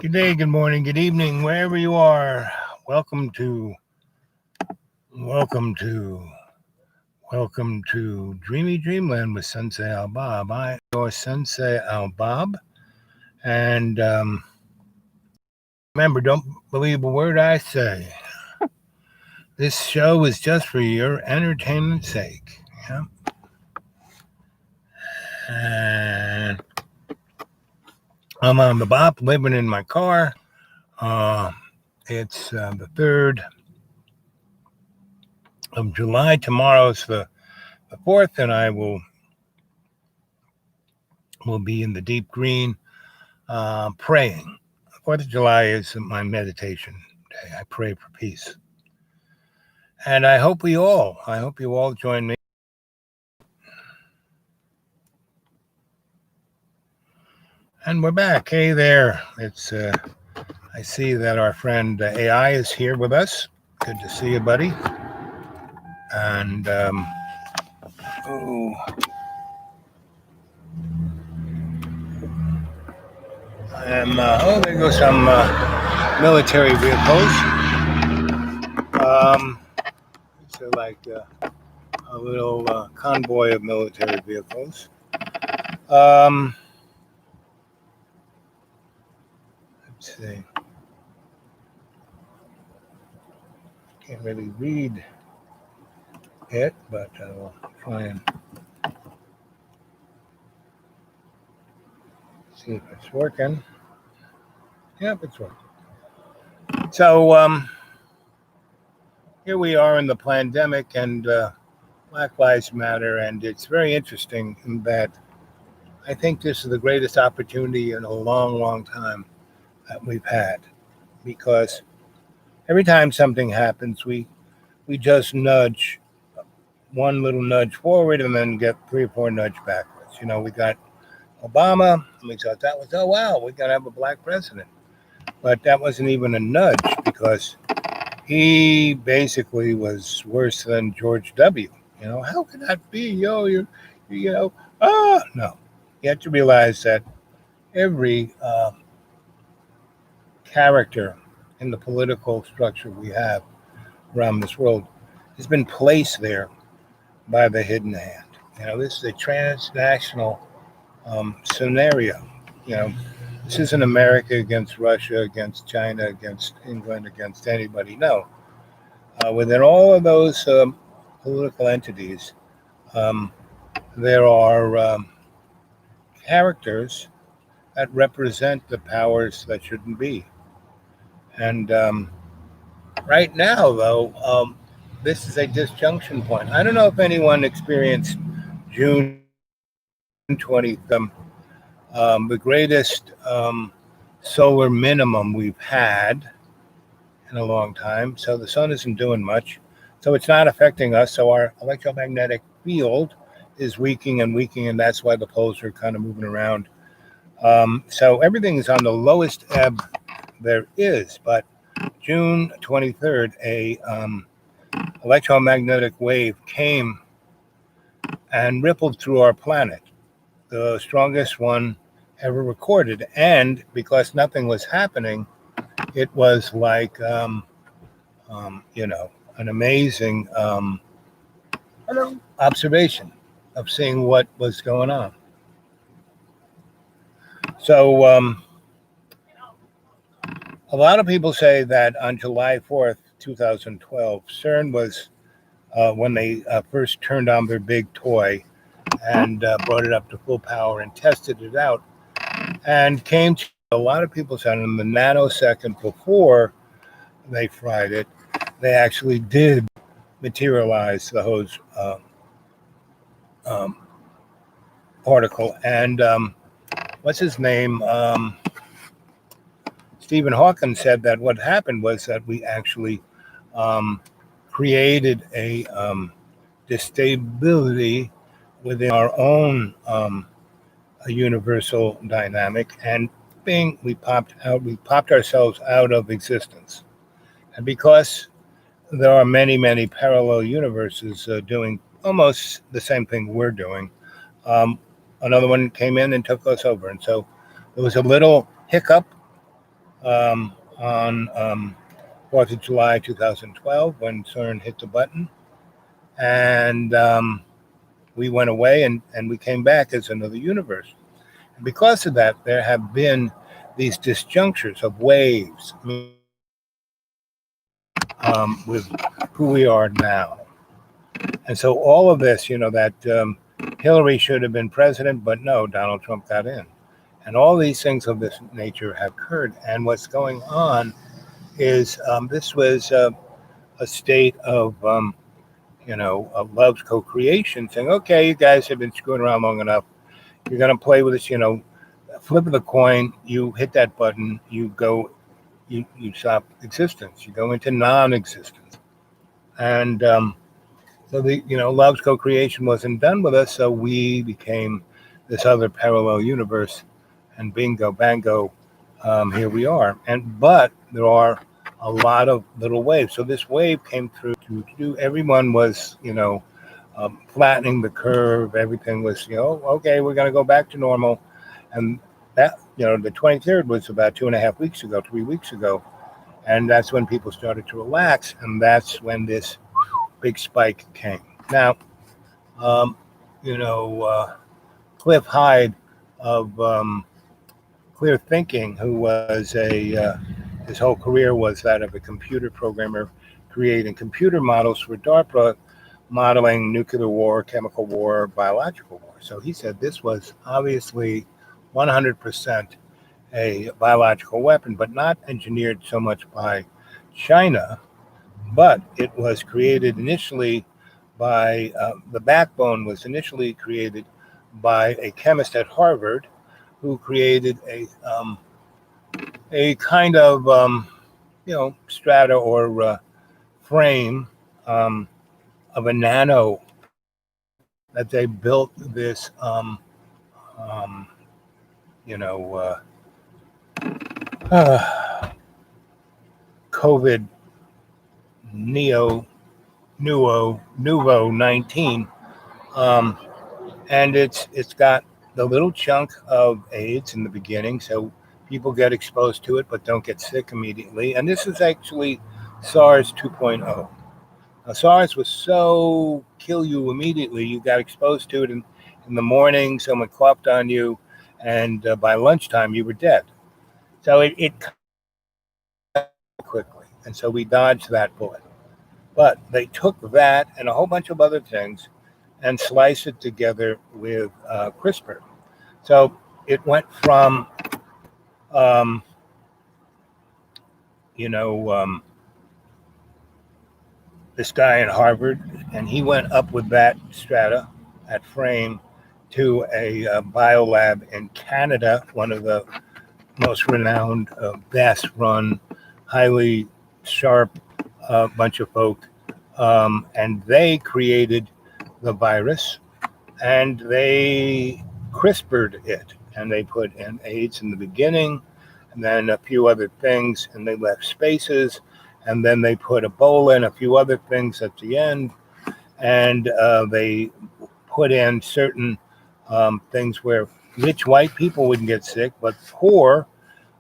Good day, good morning, good evening, wherever you are. Welcome to, welcome to, welcome to Dreamy Dreamland with Sensei Al Bob. I am your Sensei Al Bob, and remember, don't believe a word I say. This show is just for your entertainment's sake. Yeah? And I'm on the Bob, living in my car. It's the 3rd of July. Tomorrow's the 4th, and I will be in the deep green praying. 4th of July is my meditation day. I pray for peace. And I hope you all join me. And we're back. Hey there. I see that our friend AI is here with us. Good to see you, buddy. And, there go some military vehicles. It's like a little convoy of military vehicles. Let's see. Can't really read it, but I'll try and see if it's working. Yep, it's working. So here we are in the pandemic, and Black Lives Matter, and it's very interesting in that I think this is the greatest opportunity in a long, long time that we've had, because every time something happens, we just nudge one little nudge forward and then get 3 or 4 nudge backwards. You know, we got Obama, and we thought that was, oh wow, we're gonna have a black president. But that wasn't even a nudge, because he basically was worse than George W. You know, how can that be? No. You have to realize that every character in the political structure we have around this world has been placed there by the hidden hand. You know, this is a transnational scenario. You know, this isn't America against Russia, against China, against England, against anybody. No. Within all of those political entities, there are characters that represent the powers that shouldn't be. And right now, though, this is a disjunction point. I don't know if anyone experienced June 20th, the greatest solar minimum we've had in a long time. So the sun isn't doing much. So it's not affecting us. So our electromagnetic field is weakening, and that's why the poles are kind of moving around. So everything is on the lowest ebb there is. But June 23rd, a electromagnetic wave came and rippled through our planet, the strongest one ever recorded. And because nothing was happening, it was like, an amazing observation of seeing what was going on. So a lot of people say that on July 4th, 2012, CERN was when they first turned on their big toy and brought it up to full power and tested it out, and came to, a lot of people said, in the nanosecond before they fried it, they actually did materialize the Hose particle. And what's his name? Stephen Hawking said that what happened was that we actually created a distability within our own universal dynamic, and we popped ourselves out of existence. And because there are many, many parallel universes doing almost the same thing we're doing, another one came in and took us over. And so there was a little hiccup on 4th of July 2012 when CERN hit the button. And we went away and we came back as another universe. And because of that, there have been these disjunctures of waves with who we are now. And so all of this, that Hillary should have been president, but no, Donald Trump got in. And all these things of this nature have occurred. And what's going on is this was a state of, of love's co-creation, saying, okay, you guys have been screwing around long enough. You're going to play with this, flip of the coin, you hit that button, you go, you stop existence, you go into non-existence. And so love's co-creation wasn't done with us, so we became this other parallel universe, and bingo, bango, here we are. But there are a lot of little waves. So this wave came through everyone was, flattening the curve. Everything was, okay, we're going to go back to normal. And that, the 23rd was about 3 weeks ago. And that's when people started to relax. And that's when this big spike came. Now, Cliff Hyde of Clear Thinking, who was his whole career was that of a computer programmer creating computer models for DARPA, modeling nuclear war, chemical war, biological war. So he said this was obviously 100% a biological weapon, but not engineered so much by China, but it was created initially by, the backbone was initially created by a chemist at Harvard who created a kind of, strata or frame of a nano that they built this, COVID Nuvo 19, and it's got the little chunk of AIDS in the beginning, so people get exposed to it but don't get sick immediately. And this is actually SARS 2.0. Now, SARS was so kill you immediately. You got exposed to it in the morning, someone coughed on you, and by lunchtime you were dead. So it quickly, and so we dodged that bullet. But they took that and a whole bunch of other things and sliced it together with CRISPR. So it went from, this guy in Harvard, and he went up with that strata, that frame, to a biolab in Canada, one of the most renowned, best-run, highly sharp bunch of folk, and they created the virus, and they CRISPR'd it, and they put in AIDS in the beginning, and then a few other things, and they left spaces, and then they put Ebola and a few other things at the end, and they put in certain things where rich white people wouldn't get sick, but poor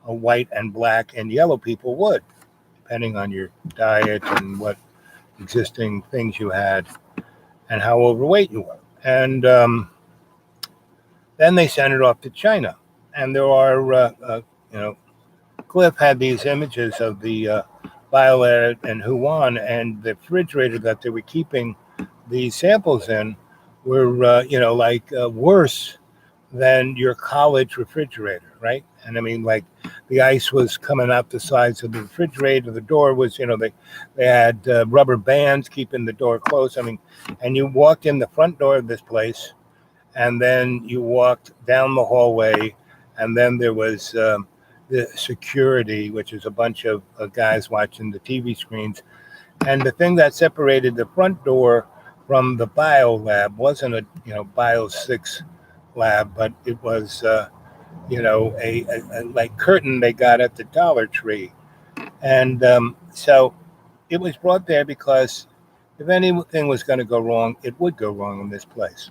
white and black and yellow people would, depending on your diet and what existing things you had and how overweight you were. And then they sent it off to China. And there are, Cliff had these images of the biolab in Wuhan, and the refrigerator that they were keeping these samples in were, worse than your college refrigerator, right? And I mean, like, the ice was coming out the sides of the refrigerator. The door was, they had rubber bands keeping the door closed. I mean, and you walked in the front door of this place, and then you walked down the hallway, and then there was the security, which is a bunch of guys watching the TV screens. And the thing that separated the front door from the bio lab wasn't a bio 6 lab, but it was a like curtain they got at the Dollar Tree. And so it was brought there because if anything was going to go wrong, it would go wrong in this place.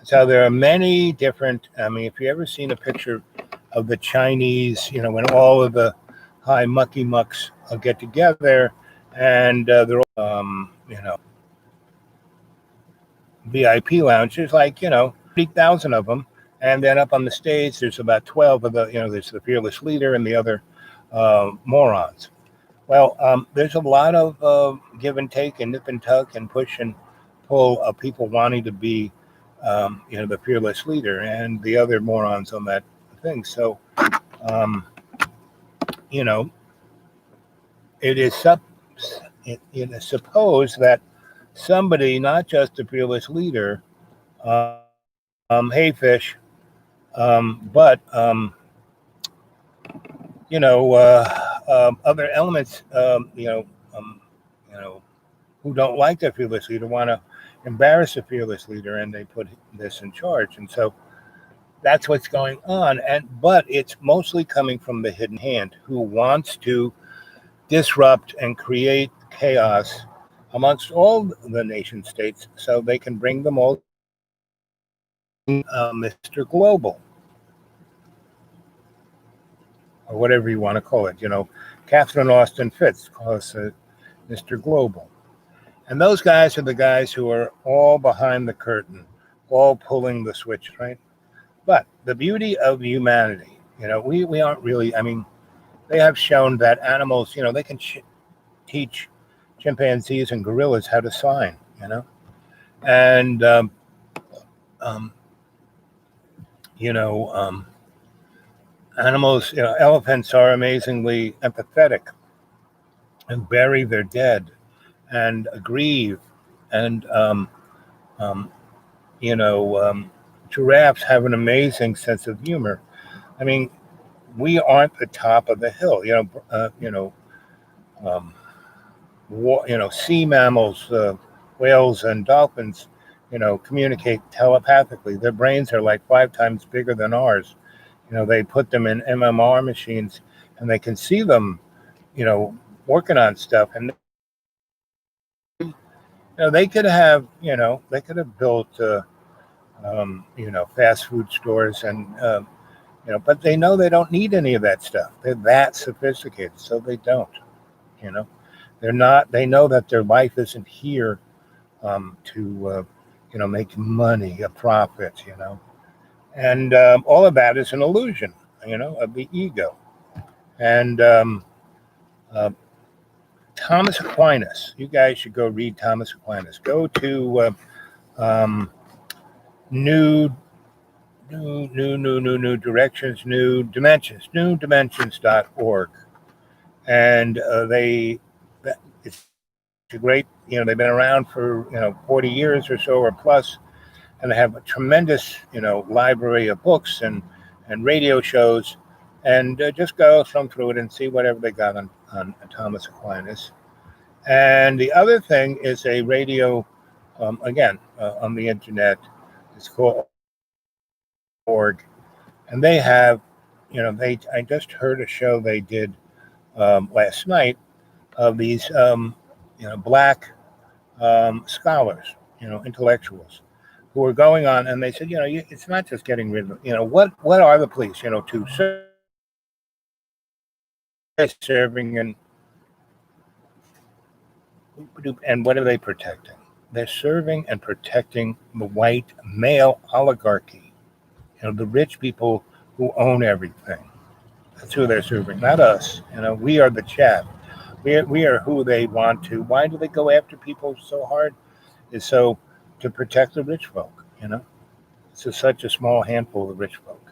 So there are many different, if you ever seen a picture of the Chinese, when all of the high mucky mucks get together, and they're all, VIP lounges, like 3,000 of them, and then up on the stage, there's about 12 of the, there's the fearless leader and the other morons. Well, there's a lot of give and take and nip and tuck and push and pull of people wanting to be, the fearless leader and the other morons on that thing. So, um, you know, it is it is supposed that somebody, not just the fearless leader, hey fish, but other elements, you know, who don't like the fearless leader want to embarrass the fearless leader, and they put this in charge, and so that's what's going on. But it's mostly coming from the hidden hand, who wants to disrupt and create chaos amongst all the nation states, so they can bring them all, Mr. Global, or whatever you want to call it. Catherine Austin Fitz calls it Mr. Global. And those guys are the guys who are all behind the curtain, all pulling the switch, right? But the beauty of humanity, we aren't really, they have shown that animals, they can teach chimpanzees and gorillas how to sign, and, um, animals, elephants are amazingly empathetic and bury their dead and grieve, and um, giraffes have an amazing sense of humor. I mean, we aren't the top of the hill. Um, sea mammals, whales and dolphins, communicate telepathically. Their brains are like 5 times bigger than ours. They put them in MMR machines, and they can see them, working on stuff, and they could have built, fast food stores, and but they know they don't need any of that stuff. They're that sophisticated, so they don't. You know, they're not. They know that their life isn't here to make money, a profit. And all of that is an illusion. Of the ego. And uh, Thomas Aquinas. You guys should go read Thomas Aquinas. Go to new directions, new dimensions, newdimensions.org. And it's a great, they've been around for, 40 years or so or plus, and they have a tremendous, library of books and radio shows. And just go thumb through it and see whatever they got on Thomas Aquinas. And the other thing is a radio, again, on the internet. It's called org, and they have, I just heard a show they did last night of these, black scholars, intellectuals, who are going on, and they said, it's not just getting rid of, what are the police, to serving and what are they protecting? They're serving and protecting the white male oligarchy, the rich people who own everything. That's who they're serving, not us. We are the chaff. We are who they want to. Why do they go after people so hard? Is so to protect the rich folk. It's just such a small handful of rich folk.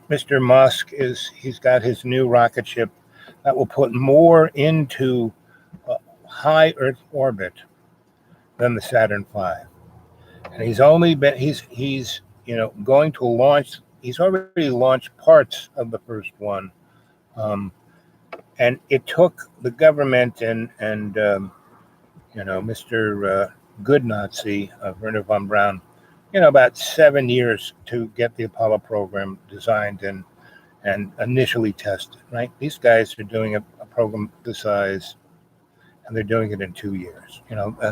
Mr. Musk he's got his new rocket ship that will put more into high Earth orbit than the Saturn V. And he's going to launch. He's already launched parts of the first one, and it took the government and Mr. Good Nazi, Werner von Braun, about 7 years to get the Apollo program designed and initially tested. Right, these guys are doing a program this size, and they're doing it in 2 years.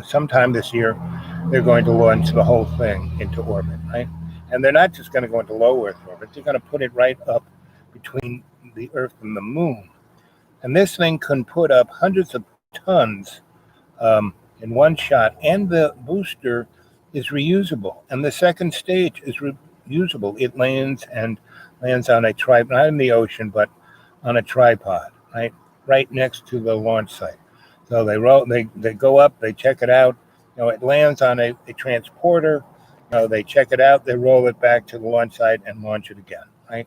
Sometime this year, they're going to launch the whole thing into orbit, right? And they're not just going to go into low Earth orbit. They're going to put it right up between the Earth and the Moon. And this thing can put up hundreds of tons in one shot, and the booster is reusable, and the second stage is reusable. It lands on a tripod, not in the ocean, but on a tripod, right next to the launch site. So they go up, they check it out. It lands on a transporter. They check it out, they roll it back to the launch site and launch it again, right?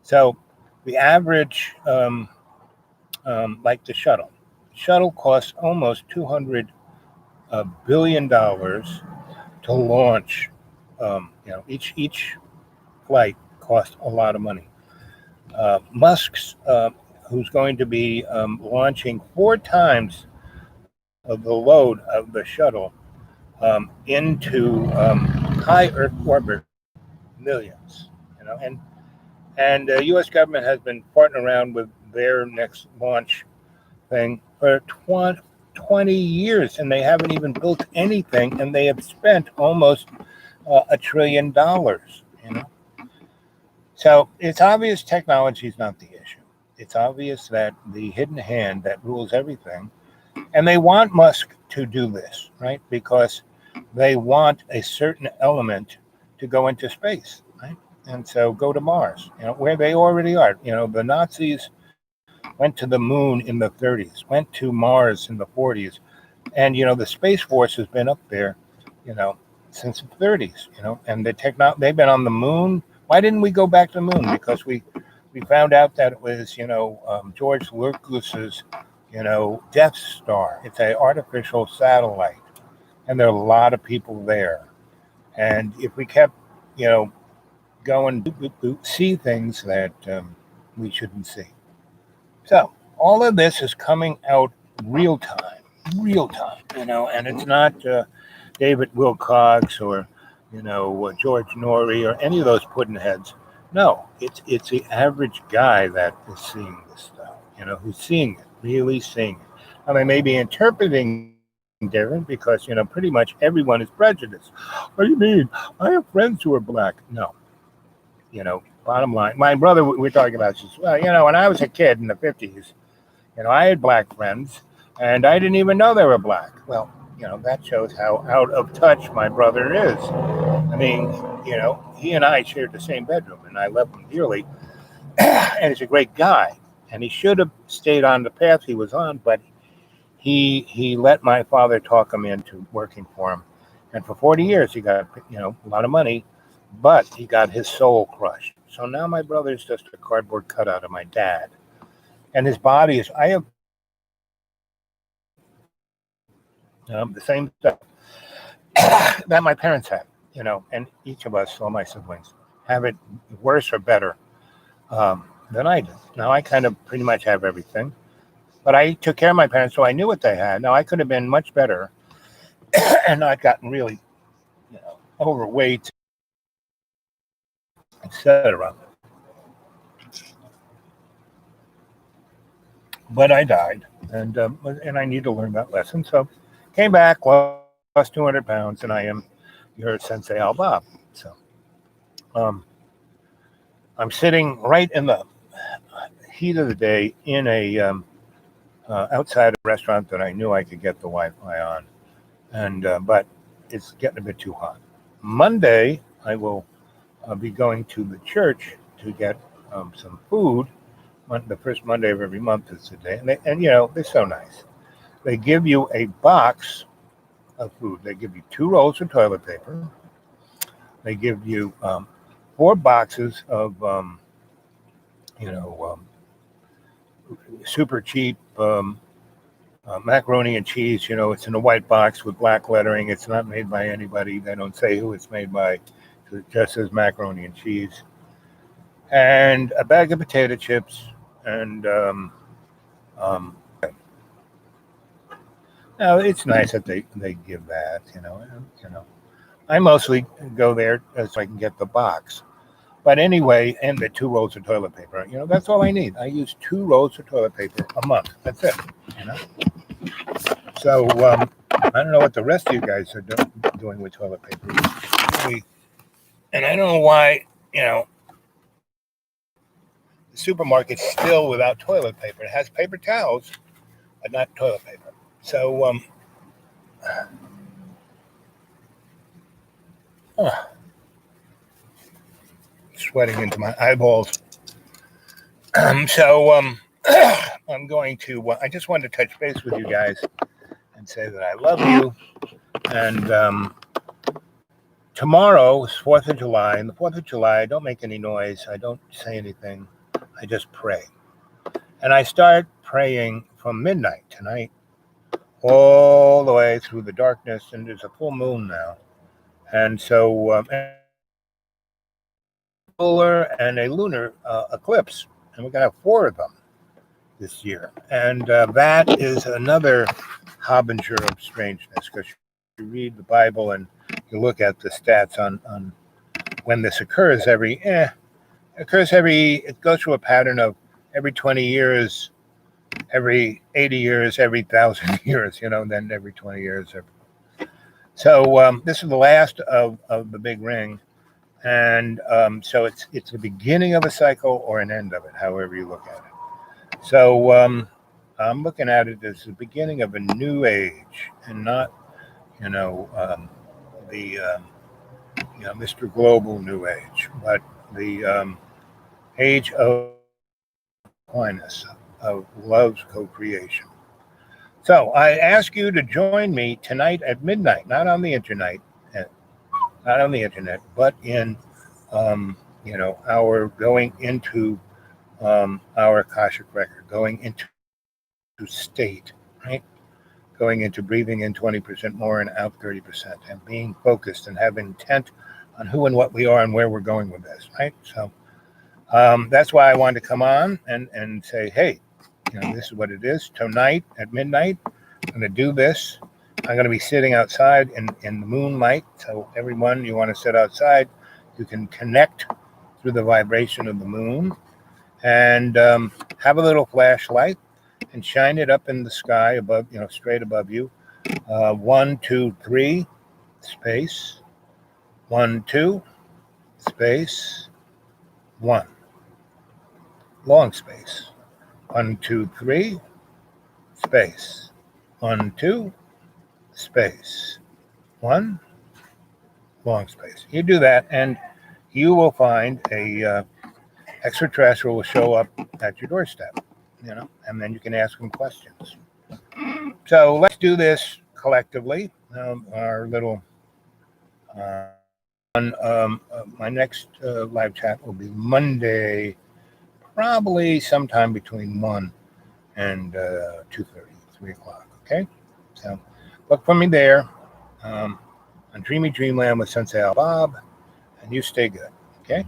So the average, like the shuttle costs almost $200 billion to launch. Each flight costs a lot of money. Musk's, who's going to be launching 4 times of the load of the shuttle into high Earth orbit, millions. And the U.S. government has been farting around with their next launch thing for 20 years, and they haven't even built anything, and they have spent almost $1 trillion. So it's obvious technology is not the issue. It's obvious that the hidden hand that rules everything, and they want Musk to do this, right? Because they want a certain element to go into space, right? And so go to Mars, where they already are. The Nazis went to the moon in the 30s, went to Mars in the 40s. And, the Space Force has been up there, since the 30s, and they've been on the moon. Why didn't we go back to the moon? Because we found out that it was, George Lucas's, Death Star. It's an artificial satellite, and there are a lot of people there. And if we kept, going, see things that we shouldn't see. So all of this is coming out real time, and it's not David Wilcox or, George Norrie or any of those pudding heads. No, it's the average guy that is seeing this stuff, who's seeing it, really seeing it. And they may be interpreting different because, pretty much everyone is prejudiced. What do you mean? I have friends who are black. No. Bottom line, my brother, we're talking about this. Well, when I was a kid in the 50s, I had black friends, and I didn't even know they were black. Well, that shows how out of touch my brother is. I mean, he and I shared the same bedroom, and I love him dearly, and he's a great guy. And he should have stayed on the path he was on, but he let my father talk him into working for him. And for 40 years, he got, a lot of money, but he got his soul crushed. So now my brother's just a cardboard cutout of my dad. And his body is, I have the same stuff that my parents had, and each of us, all my siblings, have it worse or better than I did. Now I kind of pretty much have everything, but I took care of my parents, so I knew what they had. Now I could have been much better and not gotten really, overweight, etc. But I died, and I need to learn that lesson. So came back, lost 200 pounds, and I am your Sensei Al Bob. So I'm sitting right in the heat of the day in a outside a restaurant that I knew I could get the Wi-Fi on, and but it's getting a bit too hot. Monday, I will be going to the church to get some food. The first Monday of every month is today, and they're so nice. They give you a box of food. They give you 2 rolls of toilet paper. They give you 4 boxes of super cheap macaroni and cheese. It's in a white box with black lettering. It's not made by anybody. They don't say who it's made by. It just says macaroni and cheese. And a bag of potato chips. And now it's nice that they give that. I mostly go there so I can get the box. But anyway, and the 2 rolls of toilet paper. That's all I need. I use 2 rolls of toilet paper a month. That's it. So I don't know what the rest of you guys are doing with toilet paper. And I don't know why, the supermarket's still without toilet paper. It has paper towels, but not toilet paper. So, sweating into my eyeballs. So, I'm going to, I just wanted to touch base with you guys and say that I love you. And tomorrow is 4th of July. And the 4th of July, I don't make any noise. I don't say anything. I just pray. And I start praying from midnight tonight all the way through the darkness. And there's a full moon now. And so, solar and a lunar eclipse. And we're going to have 4 of them this year. And that is another harbinger of strangeness, because you read the Bible and you look at the stats on when this occurs. It goes through a pattern of every 20 years, every 80 years, every 1,000 years, then every 20 years. So this is the last of the big ring. And so it's the beginning of a cycle or an end of it, however you look at it. So I'm looking at it as the beginning of a new age, and not, the Mr. Global New Age, but the age of oneness, of love's co-creation. So I ask you to join me tonight at midnight, not on the internet, but in our going into our Akashic record, going into state, right? Going into breathing in 20% more and out 30%, and being focused and having intent on who and what we are and where we're going with this, right? So that's why I wanted to come on and say, hey, this is what it is. Tonight at midnight, I'm going to do this. I'm going to be sitting outside in the moonlight. So everyone, you want to sit outside, you can connect through the vibration of the moon, and have a little flashlight and shine it up in the sky above, straight above you. 1, 2, 3, space. 1, 2, space. 1. Long space. 1, 2, 3, space. 1, 2, space. 1, long space. You do that, and you will find a extraterrestrial will show up at your doorstep, and then you can ask them questions. So let's do this collectively. Our little my next live chat will be Monday, probably sometime between 1 and 2:30, 3 o'clock. Okay, so look for me there on Dreamy Dreamland with Sensei Al Bob, and you stay good. Okay.